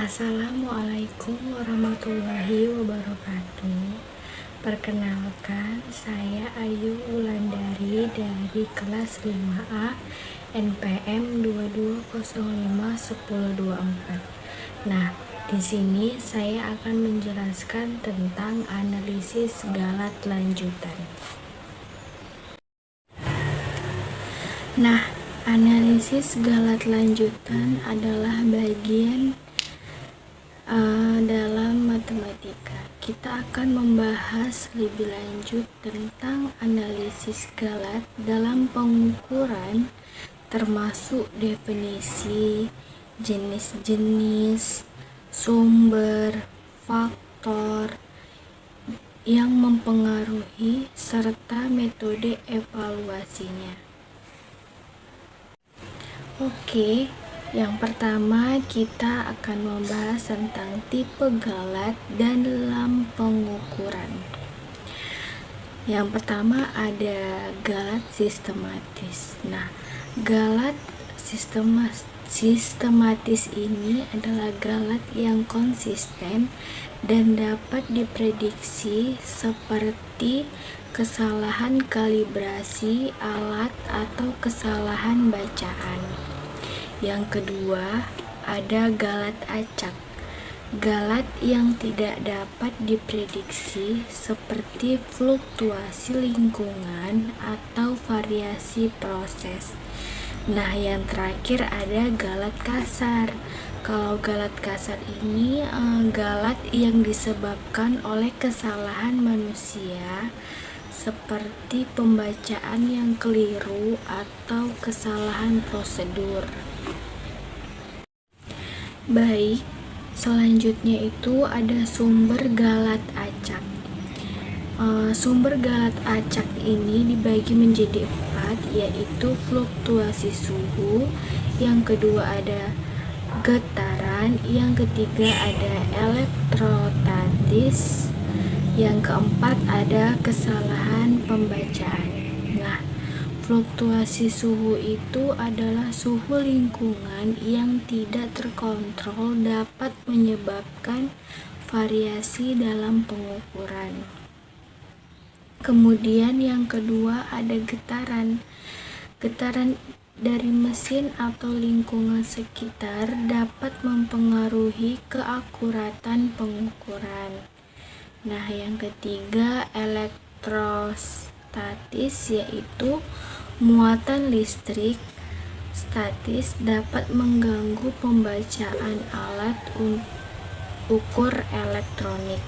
Assalamualaikum warahmatullahi wabarakatuh. Perkenalkan, saya Ayu Wulandari dari kelas 5A NPM 22051024. Nah, di sini saya akan menjelaskan tentang analisis galat lanjutan. Nah, analisis galat lanjutan adalah bagian dalam matematika. Kita akan membahas lebih lanjut tentang analisis galat dalam pengukuran, termasuk definisi, jenis-jenis, sumber, faktor yang mempengaruhi, serta metode evaluasinya. Oke. Yang pertama, kita akan membahas tentang tipe galat dalam pengukuran. Yang pertama ada galat sistematis. Nah, galat sistematis ini adalah galat yang konsisten dan dapat diprediksi, seperti kesalahan kalibrasi alat atau kesalahan bacaan. Yang kedua, ada galat acak. Galat yang tidak dapat diprediksi, seperti fluktuasi lingkungan atau variasi proses. Nah, yang terakhir ada galat kasar. Kalau galat kasar ini galat yang disebabkan oleh kesalahan manusia, seperti pembacaan yang keliru atau kesalahan prosedur. Baik, selanjutnya itu ada sumber galat acak. Sumber galat acak ini dibagi menjadi 4, yaitu fluktuasi suhu, yang kedua ada getaran, yang ketiga ada elektrostatis, yang keempat ada kesalahan pembacaan. Nah, fluktuasi suhu itu adalah suhu lingkungan yang tidak terkontrol, dapat menyebabkan variasi dalam pengukuran. Kemudian yang kedua ada getaran. Getaran dari mesin atau lingkungan sekitar dapat mempengaruhi keakuratan pengukuran. Nah, yang ketiga elektrostatis, yaitu muatan listrik statis dapat mengganggu pembacaan alat ukur elektronik.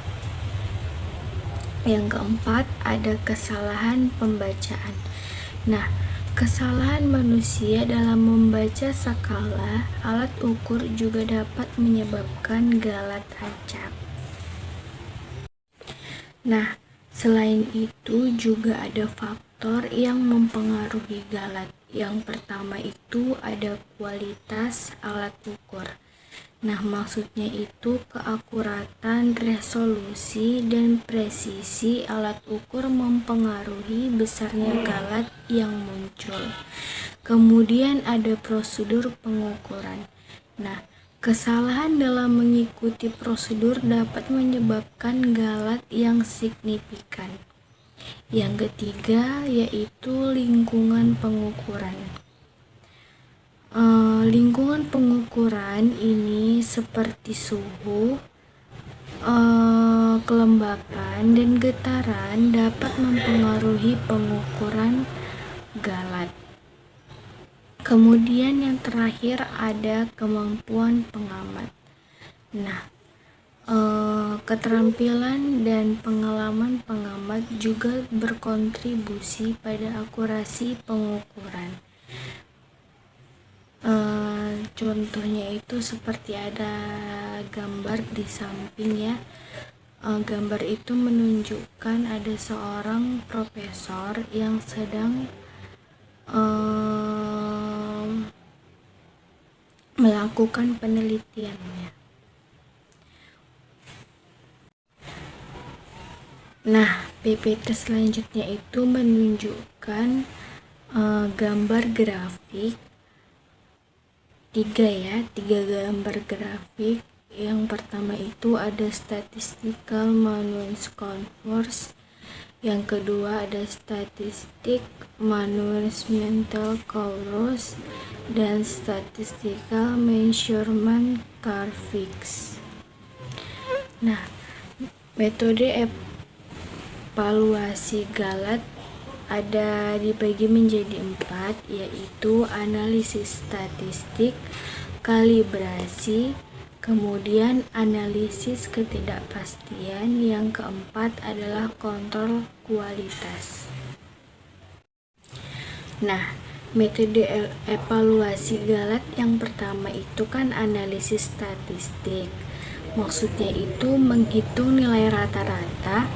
Yang keempat ada kesalahan pembacaan. Nah, kesalahan manusia dalam membaca skala alat ukur juga dapat menyebabkan galat acak. Nah, selain itu juga ada faktor yang mempengaruhi galat. Yang pertama itu ada kualitas alat ukur. Nah, maksudnya itu keakuratan, resolusi, dan presisi alat ukur mempengaruhi besarnya galat yang muncul. Kemudian ada prosedur pengukuran. Nah, kesalahan dalam mengikuti prosedur dapat menyebabkan galat yang signifikan. Yang ketiga yaitu lingkungan pengukuran. Lingkungan pengukuran ini seperti suhu, kelembapan, dan getaran dapat mempengaruhi pengukuran galat. Kemudian yang terakhir ada kemampuan pengamat. Nah, keterampilan dan pengalaman pengamat juga berkontribusi pada akurasi pengukuran. Contohnya itu seperti ada gambar di samping ya. Gambar itu menunjukkan ada seorang profesor yang sedang melakukan penelitiannya. Nah, PPT selanjutnya itu menunjukkan gambar grafik tiga gambar grafik Yang pertama itu ada statistical Manuance converse, yang kedua ada statistic Manuance mental chorus, dan statistical measurement curves. Nah, metode evaluasi Galat ada dibagi menjadi 4, yaitu analisis statistik, kalibrasi, kemudian analisis ketidakpastian, yang keempat adalah kontrol kualitas. Nah, metode evaluasi Galat yang pertama itu kan analisis statistik. Maksudnya itu menghitung nilai rata-rata,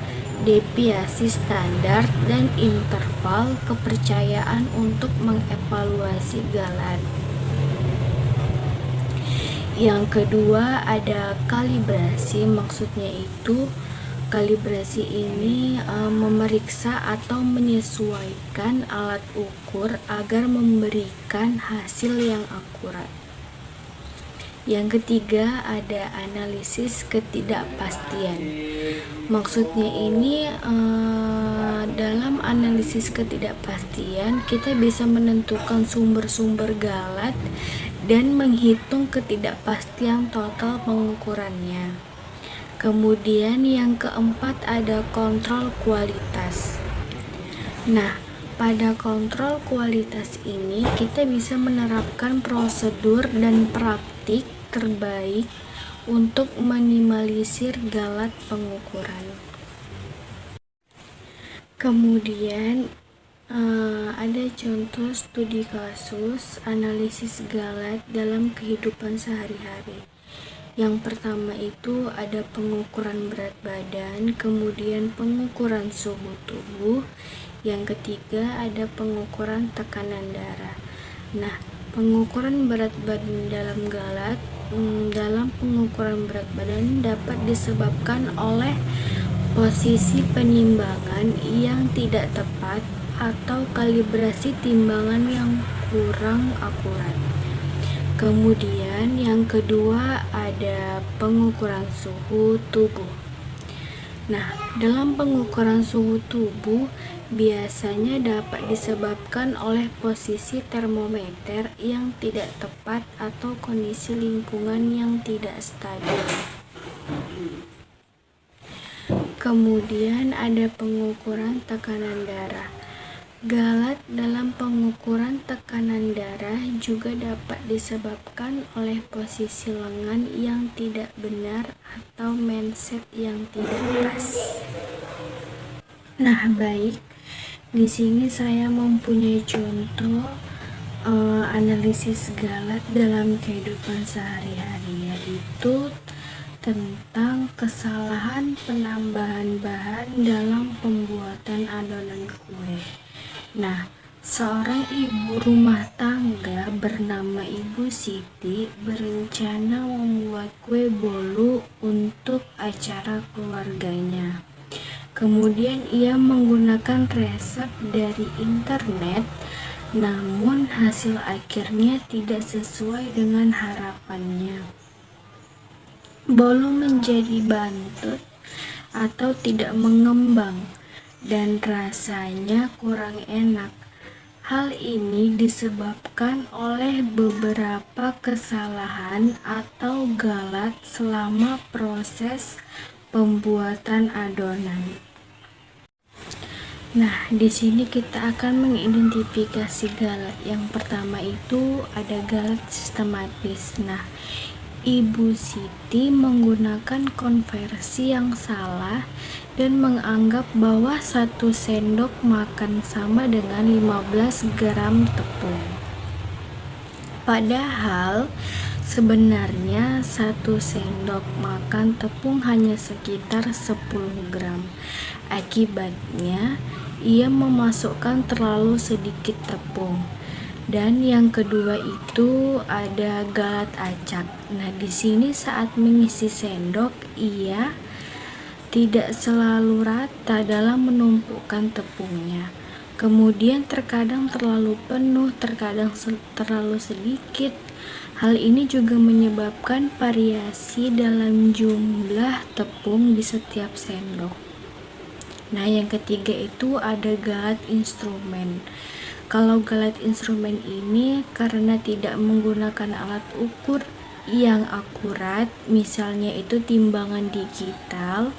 deviasi standar, dan interval kepercayaan untuk mengevaluasi Galat. Yang kedua ada kalibrasi, maksudnya itu kalibrasi ini memeriksa atau menyesuaikan alat ukur agar memberikan hasil yang akurat. Yang ketiga ada analisis ketidakpastian. Maksudnya ini dalam analisis ketidakpastian kita bisa menentukan sumber-sumber Galat dan menghitung ketidakpastian total pengukurannya. Kemudian yang keempat ada kontrol kualitas. Nah, pada kontrol kualitas ini kita bisa menerapkan prosedur dan praktik terbaik untuk minimalisir Galat pengukuran. Kemudian ada contoh studi kasus analisis Galat dalam kehidupan sehari-hari. Yang pertama itu ada pengukuran berat badan, kemudian pengukuran suhu tubuh, yang ketiga ada pengukuran tekanan darah. Nah, pengukuran berat badan dalam Galat, dalam pengukuran berat badan dapat disebabkan oleh posisi penimbangan yang tidak tepat atau kalibrasi timbangan yang kurang akurat. Kemudian yang kedua ada pengukuran suhu tubuh. Nah, dalam pengukuran suhu tubuh biasanya dapat disebabkan oleh posisi termometer yang tidak tepat atau kondisi lingkungan yang tidak stabil. Kemudian ada pengukuran tekanan darah. Galat dalam pengukuran tekanan darah juga dapat disebabkan oleh posisi lengan yang tidak benar atau mindset yang tidak pas. Nah, baik. Di sini saya mempunyai contoh analisis Galat dalam kehidupan sehari-hari, yaitu tentang kesalahan penambahan bahan dalam pembuatan adonan kue. Nah, seorang ibu rumah tangga bernama Ibu Siti berencana membuat kue bolu untuk acara keluarganya. Kemudian ia menggunakan resep dari internet, namun hasil akhirnya tidak sesuai dengan harapannya. Bolu menjadi bantut atau tidak mengembang dan rasanya kurang enak. Hal ini disebabkan oleh beberapa kesalahan atau Galat selama proses pembuatan adonan. Nah, di sini kita akan mengidentifikasi Galat. Yang pertama itu ada Galat sistematis. Nah, Ibu Siti menggunakan konversi yang salah dan menganggap bahwa 1 sendok makan sama dengan 15 gram tepung. Padahal sebenarnya 1 sendok makan tepung hanya sekitar 10 gram. Akibatnya, ia memasukkan terlalu sedikit tepung. Dan yang kedua itu ada Galat acak. Nah, di sini saat mengisi sendok, ia tidak selalu rata dalam menumpukan tepungnya. Kemudian terkadang terlalu penuh, terkadang terlalu sedikit. Hal ini juga menyebabkan variasi dalam jumlah tepung di setiap sendok. Nah, yang ketiga itu ada galat instrumen. Kalau galat instrumen ini karena tidak menggunakan alat ukur yang akurat, misalnya itu timbangan digital,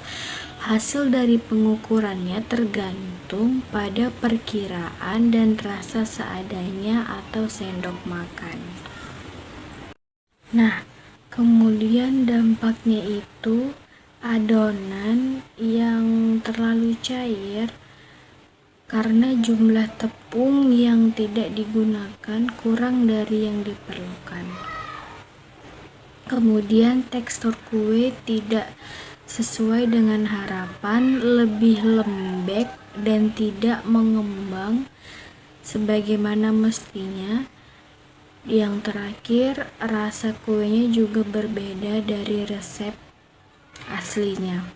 hasil dari pengukurannya tergantung pada perkiraan dan rasa seadanya atau sendok makan. Nah, kemudian dampaknya itu adonan yang terlalu cair karena jumlah tepung yang tidak digunakan kurang dari yang diperlukan. Kemudian tekstur kue tidak sesuai dengan harapan, lebih lembek dan tidak mengembang sebagaimana mestinya. Yang terakhir, rasa kuenya juga berbeda dari resep aslinya.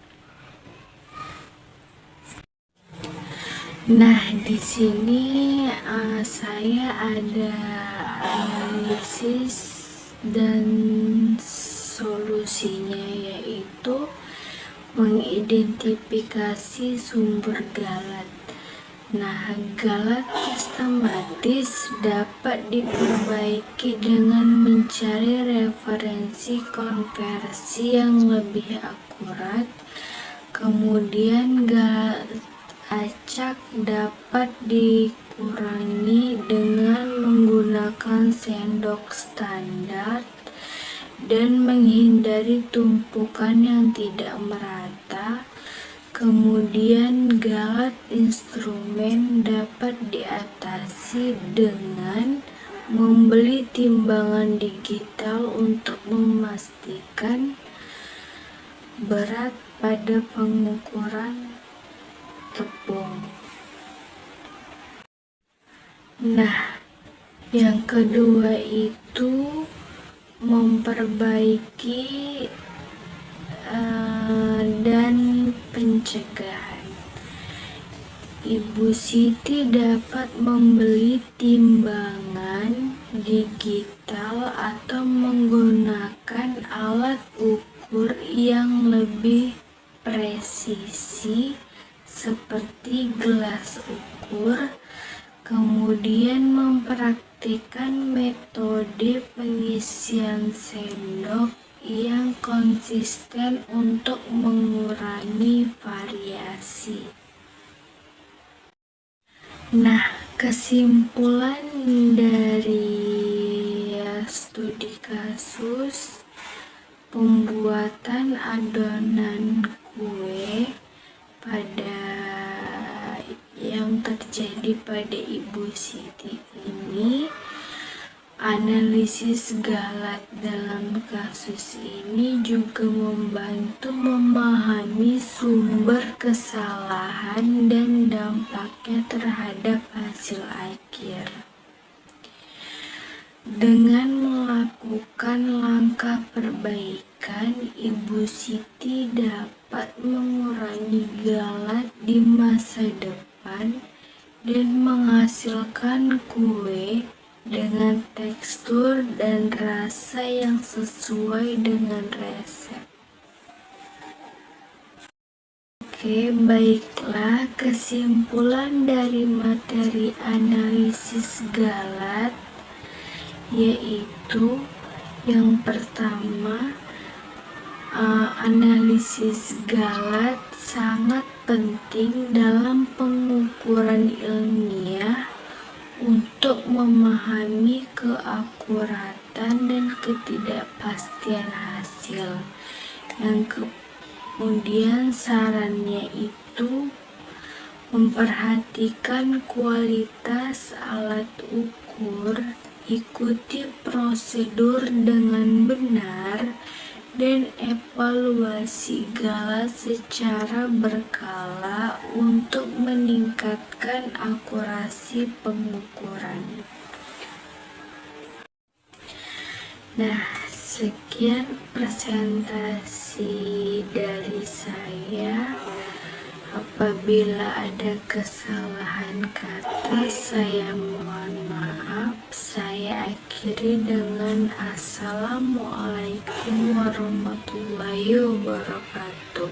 Nah, di sini saya ada analisis dan solusinya, yaitu mengidentifikasi sumber galat. Nah, galat sistematis dapat diperbaiki dengan mencari referensi konversi yang lebih akurat. Kemudian galat acak dapat dikurangi dengan menggunakan sendok standar dan menghindari tumpukan yang tidak merata. Kemudian galat instrumen dapat diatasi dengan membeli timbangan digital untuk memastikan berat pada pengukuran tepung. Nah, yang kedua itu memperbaiki dan pencegahan. Ibu Siti dapat membeli timbangan digital atau menggunakan alat ukur yang lebih presisi seperti gelas ukur, kemudian mempraktikkan metode pengisian sendok yang konsisten untuk mengurangi variasi. Nah, kesimpulan dari studi kasus pembuatan adonan kue pada yang terjadi pada Ibu Siti ini, analisis galat dalam kasus ini juga membantu memahami sumber kesalahan dan dampaknya terhadap hasil akhir. Dengan melakukan langkah perbaikan, Ibu Siti dapat mengurangi galat di masa depan dan menghasilkan kue dengan tekstur dan rasa yang sesuai dengan resep. Oke, baiklah, kesimpulan dari materi analisis galat yaitu yang pertama, analisis galat sangat penting dalam pengukuran ilmiah untuk memahami keakuratan dan ketidakpastian hasil. Yang kemudian sarannya itu memperhatikan kualitas alat ukur, ikuti prosedur dengan benar, dan evaluasi galat secara berkala untuk meningkatkan akurasi pengukuran. Nah, sekian presentasi dari saya. Apabila ada kesalahan kata, saya mohon maaf. Saya akhiri dengan Assalamualaikum warahmatullahi wabarakatuh.